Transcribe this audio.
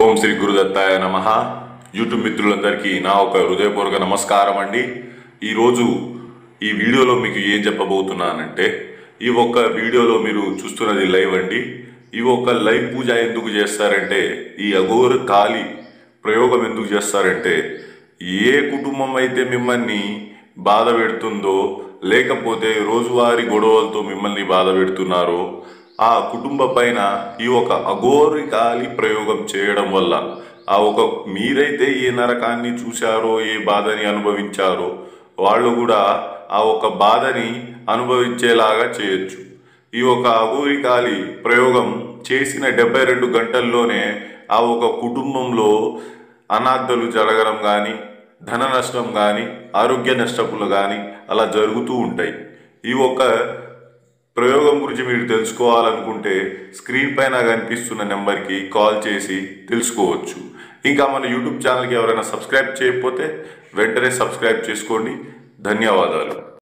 ఓం శ్రీ గురుదత్తాయ నమః. యూట్యూబ్ మిత్రులందరికీ నా ఒక హృదయపూర్వక నమస్కారం అండి. ఈరోజు ఈ వీడియోలో మీకు ఏం చెప్పబోతున్నానంటే, ఈ ఒక్క వీడియోలో మీరు చూస్తున్నది లైవ్ అండి. ఈ ఒక్క లైవ్ పూజ ఎందుకు చేస్తారంటే, ఈ అఘోర కాళీ ప్రయోగం ఎందుకు చేస్తారంటే, ఏ కుటుంబం అయితే మిమ్మల్ని బాధ పెడుతుందో, లేకపోతే రోజువారీ గొడవలతో మిమ్మల్ని బాధ పెడుతున్నారో ఆ కుటుంబ పైన ఈ ఒక అఘోరి కాళీ ప్రయోగం చేయడం వల్ల ఆ ఒక మీరైతే ఏ నరకాన్ని చూశారో, ఏ బాధని అనుభవించారో వాళ్ళు కూడా ఆ ఒక బాధని అనుభవించేలాగా చేయొచ్చు. ఈ ఒక అఘోరి కాళీ ప్రయోగం చేసిన 72 గంటల్లోనే ఆ ఒక కుటుంబంలో అనాథలు జరగడం కానీ, ధన నష్టం కానీ, ఆరోగ్య నష్టములు కానీ అలా జరుగుతూ ఉంటాయి. ఈ ఒక ప్రయోగం గురించి మీరు తెలుసుకోవాలనుకుంటే స్క్రీన్ పైన కనిపిస్తున్న నెంబర్కి కాల్ చేసి తెలుసుకోవచ్చు. ఇంకా మన యూట్యూబ్ ఛానల్కి ఎవరైనా సబ్స్క్రైబ్ చేయకపోతే వెంటనే సబ్స్క్రైబ్ చేసుకోండి. ధన్యవాదాలు.